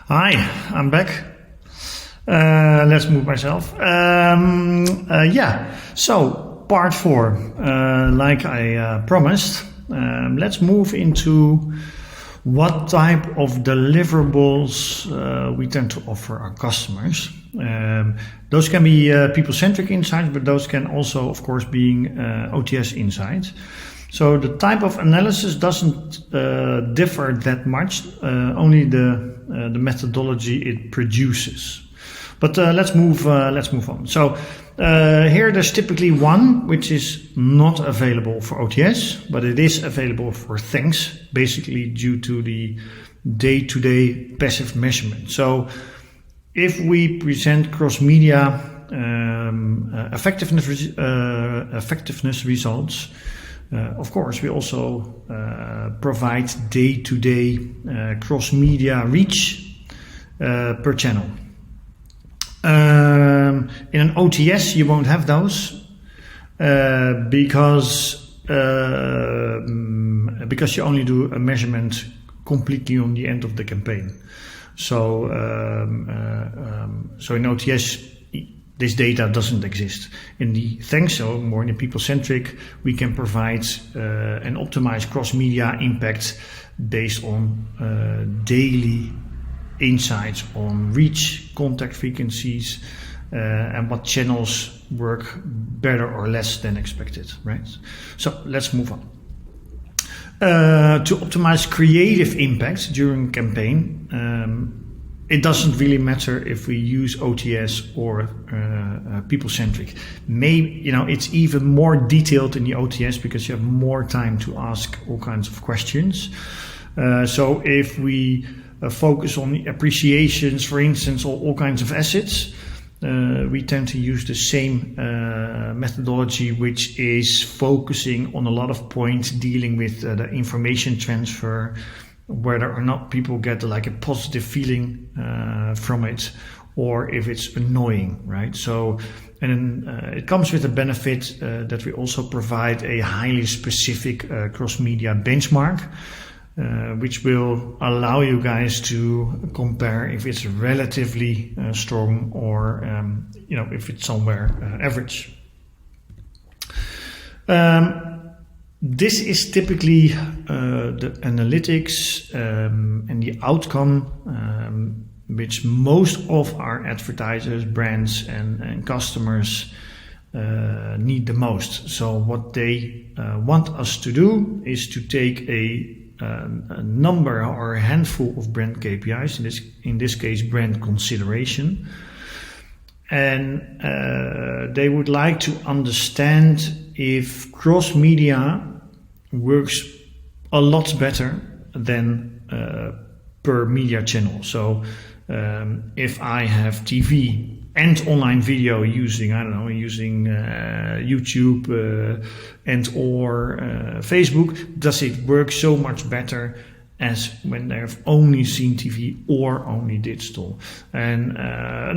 Hi, I'm back. Let's move myself. So part 4, like I promised, let's move into what type of deliverables we tend to offer our customers. Those can be people-centric insights, but those can also, of course, be OTS insights. So the type of analysis doesn't differ that much, only the methodology it produces. But let's move on. So here there's typically one which is not available for OTS, but it is available for things, basically due to the day-to-day passive measurement. So if we present cross-media effectiveness results, of course, we also provide day-to-day cross-media reach per channel. In an OTS, you won't have those because you only do a measurement completely on the end of the campaign. So in OTS, this data doesn't exist. In the thanks, so more in the people-centric, we can provide and optimize cross-media impact based on daily insights on reach, contact frequencies, and what channels work better or less than expected, right? So let's move on. To optimize creative impact during campaign, it doesn't really matter if we use OTS or people-centric. Maybe, it's even more detailed in the OTS because you have more time to ask all kinds of questions. So if we focus on the appreciations, for instance, or all kinds of assets, we tend to use the same methodology, which is focusing on a lot of points dealing with the information transfer, whether or not people get like a positive feeling from it, or if it's annoying, right? So, and it comes with a benefit that we also provide a highly specific cross-media benchmark, which will allow you guys to compare if it's relatively strong or if it's somewhere average. This is typically the analytics and the outcome which most of our advertisers, brands and customers need the most. So what they want us to do is to take a number or a handful of brand KPIs, in this case brand consideration, and they would like to understand if cross-media works a lot better than per media channel. So if I have TV and online video using YouTube and or Facebook, does it work so much better as when they've only seen TV or only digital? And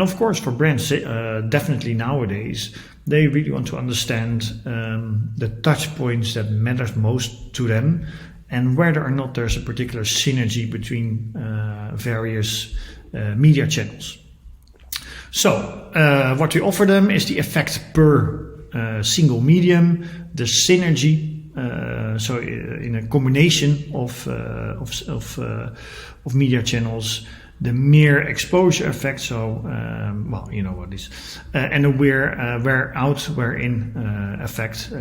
of course for brands, definitely nowadays, they really want to understand the touch points that matters most to them and whether or not there's a particular synergy between various media channels. So what we offer them is the effect per single medium, the synergy, so in a combination of media channels, the mere exposure effect, so well, you know what it is, and the wear out, wear in effect,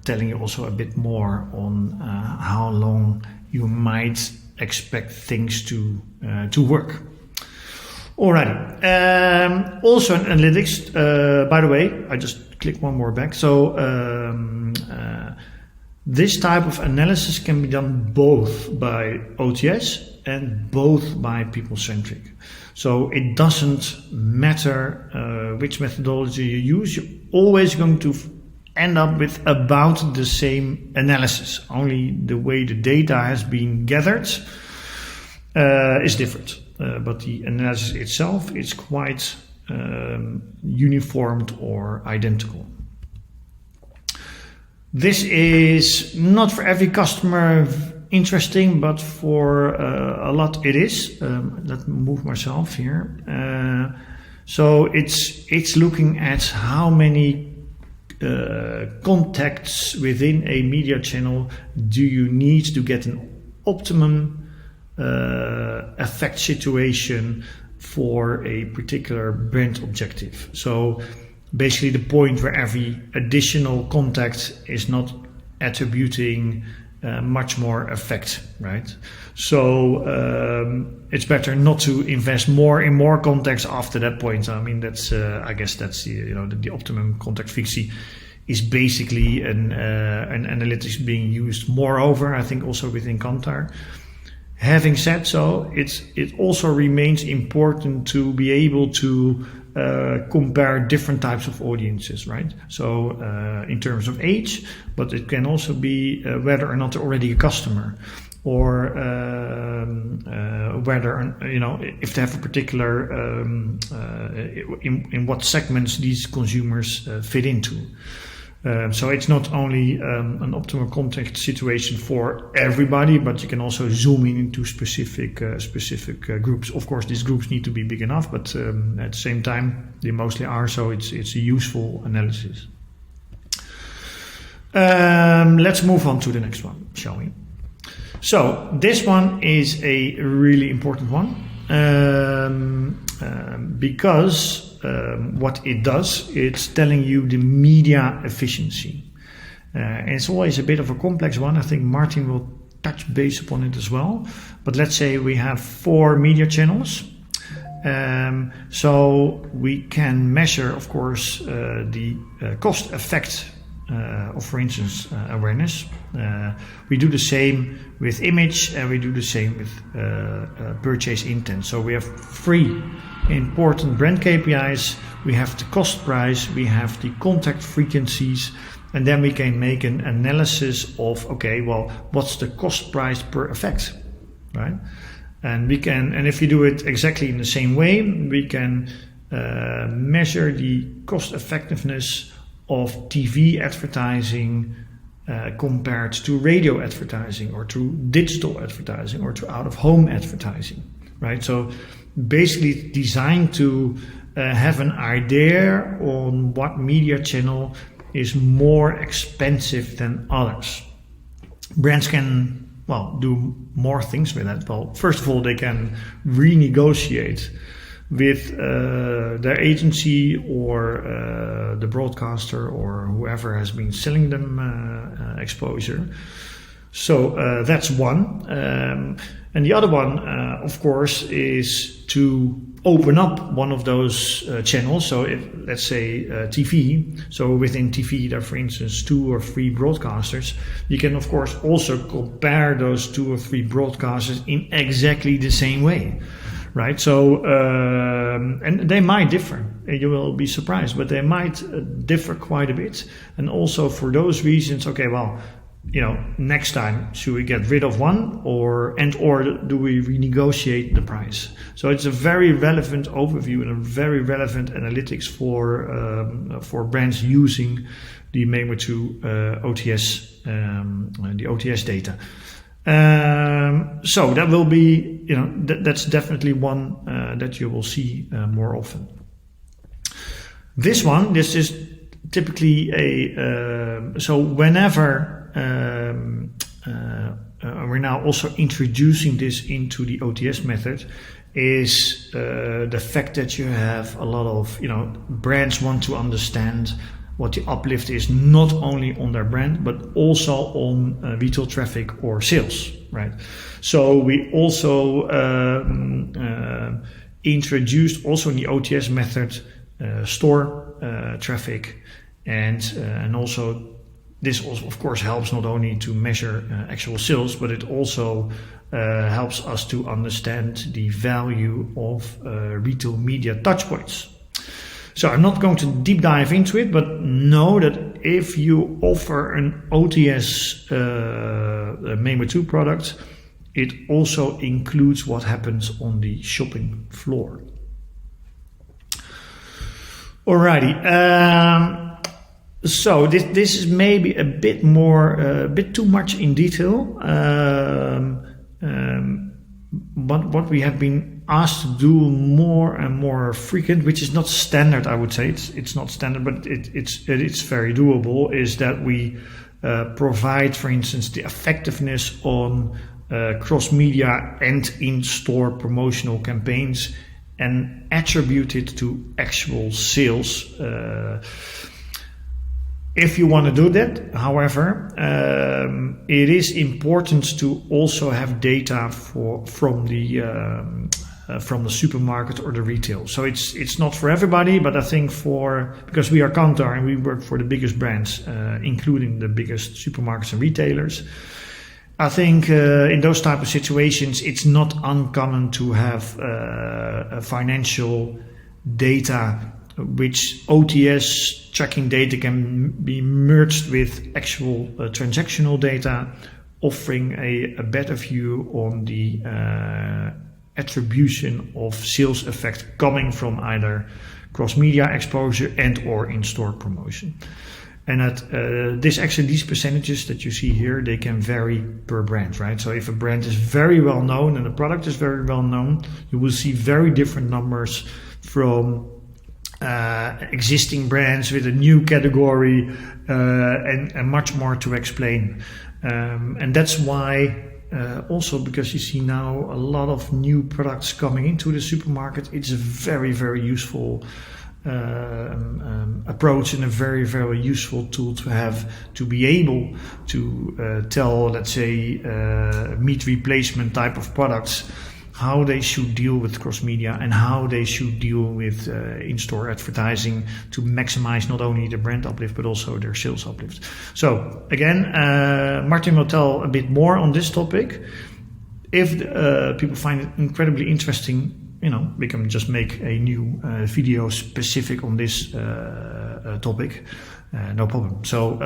telling you also a bit more on how long you might expect things to work. Alrighty. Also in analytics, by the way, I just click one more back. So this type of analysis can be done both by OTS and both by people-centric. So it doesn't matter which methodology you use, you're always going to end up with about the same analysis. Only the way the data has been gathered is different. But the analysis itself is quite uniformed or identical. This is not for every customer interesting, but for a lot it is. Let me move myself here. So it's looking at how many contacts within a media channel do you need to get an optimum effect situation for a particular brand objective. So basically the point where every additional contact is not attributing much more effect, right? So it's better not to invest more in more contacts after that point. I mean, that's I guess that's the optimum contact frequency is basically an analytics being used. Moreover, I think also within Kantar. Having said so, it also remains important to be able to compare different types of audiences, right? So in terms of age, but it can also be whether or not they're already a customer, or whether if they have a particular in what segments these consumers fit into. So it's not only an optimal contact situation for everybody, but you can also zoom in into specific groups. Of course, these groups need to be big enough, but at the same time, they mostly are. So it's a useful analysis. Let's move on to the next one, shall we? So this one is a really important one because what it does, it's telling you the media efficiency. And it's always a bit of a complex one. I think Martin will touch base upon it as well. But let's say we have 4 media channels. So we can measure, of course, the cost effect of, for instance, awareness. We do the same with image, and we do the same with purchase intent. So we have 3 important brand KPIs. We have the cost price, we have the contact frequencies, and then we can make an analysis of, okay, well, what's the cost price per effect, right? And if you do it exactly in the same way, we can measure the cost effectiveness of TV advertising compared to radio advertising, or to digital advertising, or to out-of-home advertising, right? So basically designed to have an idea on what media channel is more expensive than others. Brands can, do more things with that. Well, first of all, they can renegotiate with their agency or the broadcaster or whoever has been selling them exposure. So that's one. And the other one, of course, is to open up one of those channels. So if, let's say TV, so within TV there are, for instance, 2 or 3 broadcasters. You can, of course, also compare those 2 or 3 broadcasters in exactly the same way, right? So, and they might differ. You will be surprised, but they might differ quite a bit. And also for those reasons, okay, next time, should we get rid of one, or do we renegotiate the price? So it's a very relevant overview and a very relevant analytics for brands using the Memo2 OTS, the OTS data. So that will be, that's definitely one that you will see more often. This is typically so whenever we're now also introducing this into the OTS method, is the fact that you have a lot of brands want to understand what the uplift is, not only on their brand but also on retail traffic or sales, right? So we also introduced also in the OTS method store traffic, and also this also, of course, helps not only to measure actual sales, but it also helps us to understand the value of retail media touchpoints. So I'm not going to deep dive into it, but know that if you offer an OTS Memo2 product, it also includes what happens on the shopping floor. Alrighty. So this is maybe a bit more, a bit too much in detail. But what we have been asked to do more and more frequent, which is not standard, I would say. It's not standard, but it's very doable. Is that we provide, for instance, the effectiveness on cross-media and in-store promotional campaigns, and attribute it to actual sales. If you want to do that, however, it is important to also have data from the supermarket or the retail. So it's not for everybody, but I think because we are Kantar and we work for the biggest brands, including the biggest supermarkets and retailers. I think in those type of situations, it's not uncommon to have financial data, which OTS tracking data can be merged with actual transactional data, offering a better view on the attribution of sales effect coming from either cross-media exposure and or in-store promotion. And these percentages that you see here, they can vary per brand, right? So if a brand is very well known and the product is very well known, you will see very different numbers from existing brands with a new category and much more to explain. And that's why also because you see now a lot of new products coming into the supermarket, it's a very, very useful approach and a very, very useful tool to have to be able to tell, let's say, meat replacement type of products, how they should deal with cross-media and how they should deal with in-store advertising to maximize not only the brand uplift but also their sales uplift. So again, Martin will tell a bit more on this topic. If people find it incredibly interesting, we can just make a new video specific on this topic. No problem. So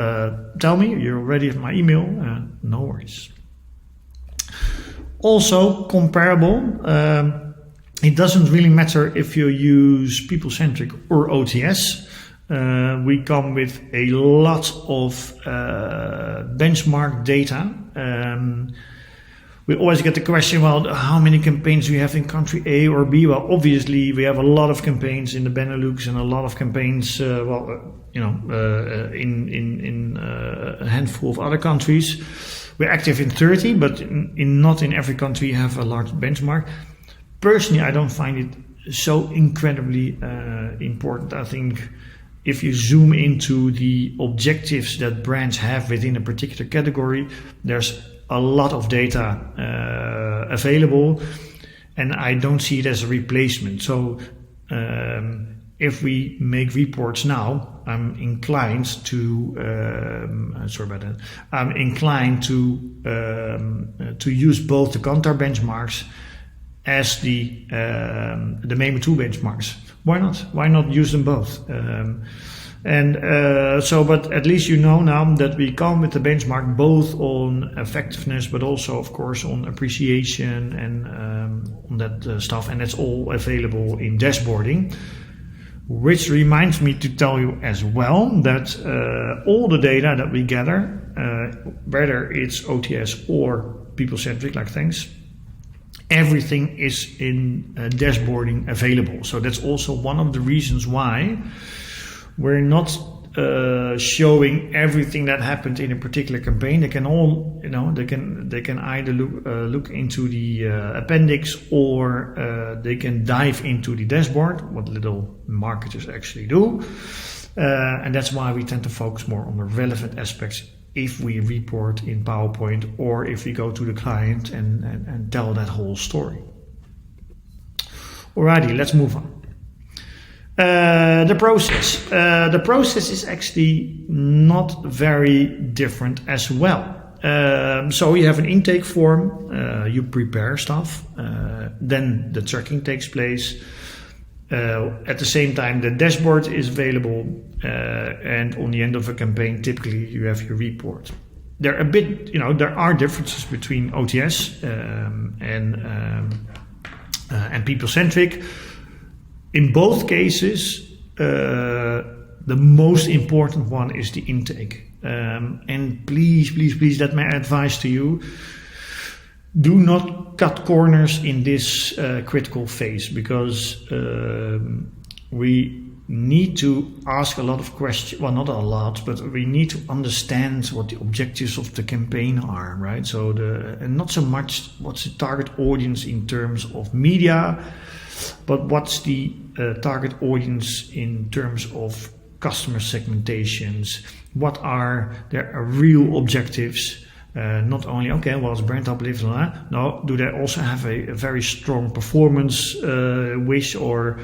tell me, you're already at my email. No worries. Also comparable, it doesn't really matter if you use people-centric or OTS. We come with a lot of benchmark data. We always get the question, well, how many campaigns do you have in country A or B? Well, obviously we have a lot of campaigns in the Benelux and a lot of campaigns, in a handful of other countries. We're active in 30, but not in every country you have a large benchmark. Personally, I don't find it so incredibly important. I think if you zoom into the objectives that brands have within a particular category, there's a lot of data available, and I don't see it as a replacement. So if we make reports now, I'm inclined to I'm inclined to use both the Kantar benchmarks as the MEMO 2 benchmarks. Why not? Why not use them both? But at least you know now that we come with the benchmark both on effectiveness, but also, of course, on appreciation and on that stuff, and it's all available in dashboarding. Which reminds me to tell you as well that all the data that we gather, whether it's OTS or people-centric like Thanks, everything is in dashboarding available. So that's also one of the reasons why we're not showing everything that happened in a particular campaign. They can all, they can either look into the appendix, or they can dive into the dashboard, what little marketers actually do. And that's why we tend to focus more on the relevant aspects if we report in PowerPoint, or if we go to the client and tell that whole story. Alrighty, let's move on. The process. The process is actually not very different as well. So you have an intake form, you prepare stuff, then the tracking takes place. At the same time, the dashboard is available, and on the end of a campaign, typically you have your report. There are differences between OTS and people-centric. In both cases, the most important one is the intake. And please, that's my advice to you. Do not cut corners in this critical phase, because we need to ask a lot of questions. Well, not a lot, but we need to understand what the objectives of the campaign are, right? So and not so much what's the target audience in terms of media, but what's the target audience in terms of customer segmentations. What are their real objectives? Not only, okay, well, it's brand uplift, no, do they also have a very strong performance wish, or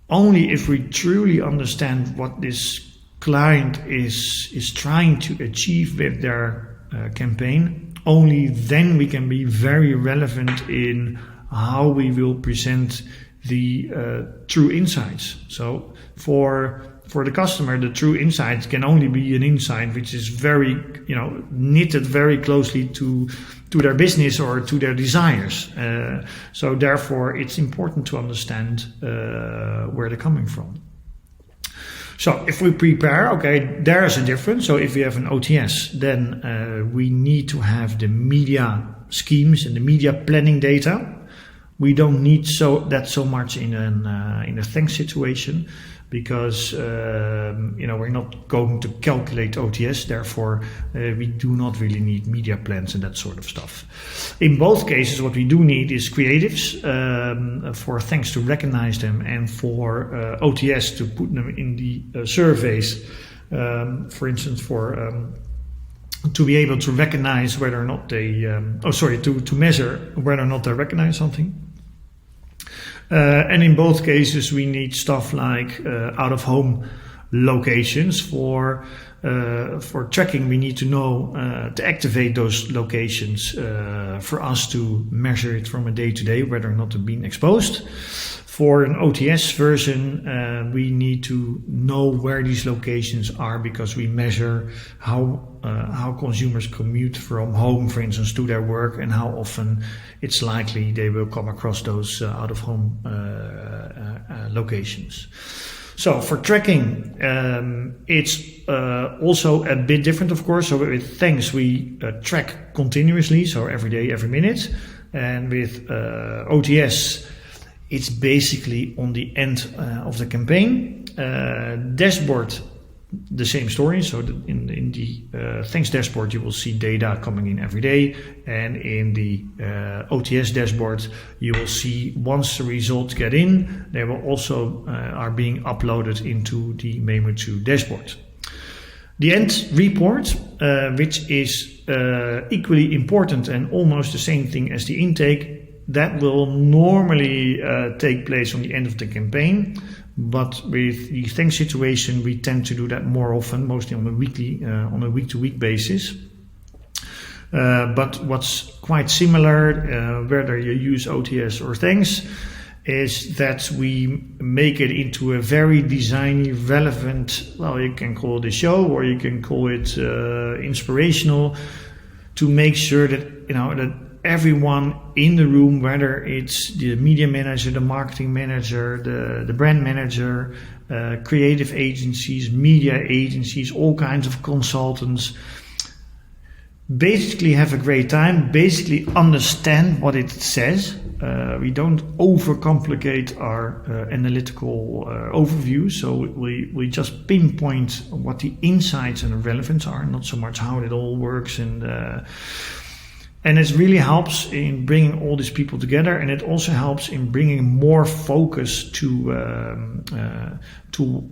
only if we truly understand what this client is trying to achieve with their campaign, only then we can be very relevant in how we will present the true insights. So for the customer, the true insight can only be an insight which is very, knitted very closely to their business or to their desires. So therefore, it's important to understand where they're coming from. So if we prepare, okay, there is a difference. So if we have an OTS, then we need to have the media schemes and the media planning data. We don't need so much in a thanks situation, because we're not going to calculate OTS. Therefore, we do not really need media plans and that sort of stuff. In both cases, what we do need is creatives for thanks to recognize them, and for OTS to put them in the surveys. For instance, to be able to recognize whether or not they, to measure whether or not they recognize something. And in both cases, we need stuff like out-of-home locations for tracking. We need to know to activate those locations for us to measure it from a day to day, whether or not they're being exposed. For an OTS version, we need to know where these locations are, because we measure how consumers commute from home, for instance, to their work, and how often it's likely they will come across those out-of-home locations. So for tracking, it's also a bit different, of course. So with thanks, we track continuously, so every day, every minute. And with OTS, it's basically on the end of the campaign. Dashboard, the same story. So in the thanks dashboard, you will see data coming in every day. And in the OTS dashboard, you will see once the results get in, they will also are being uploaded into the Memo2 dashboard. The end report, which is equally important and almost the same thing as the intake, that will normally take place on the end of the campaign, but with the thanks situation, we tend to do that more often, mostly on a week-to-week basis. But what's quite similar, whether you use OTS or thanks, is that we make it into a very designy, relevant, well, you can call it a show or you can call it inspirational, to make sure that that everyone in the room, whether it's the media manager, the marketing manager, the brand manager, creative agencies, media agencies, all kinds of consultants, basically have a great time, basically understand what it says. We don't overcomplicate our analytical overview, so we just pinpoint what the insights and the relevance are, not so much how it all works, and it really helps in bringing all these people together, and it also helps in bringing more focus to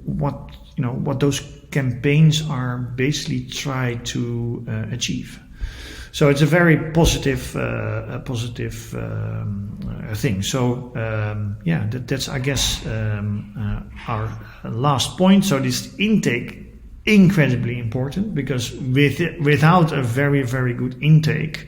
what those campaigns are basically try to achieve. So it's a very positive thing. So that's I guess our last point. So this intake, incredibly important, because without a very, very good intake,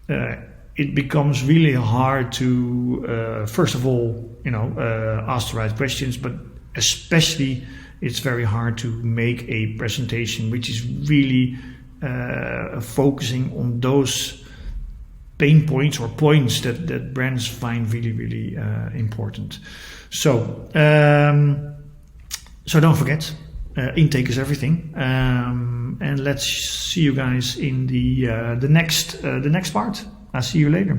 it becomes really hard to first of all ask the right questions, but especially it's very hard to make a presentation which is really focusing on those pain points or points that brands find really, really important. So So don't forget, intake is everything. And let's see you guys in the next part. I'll see you later.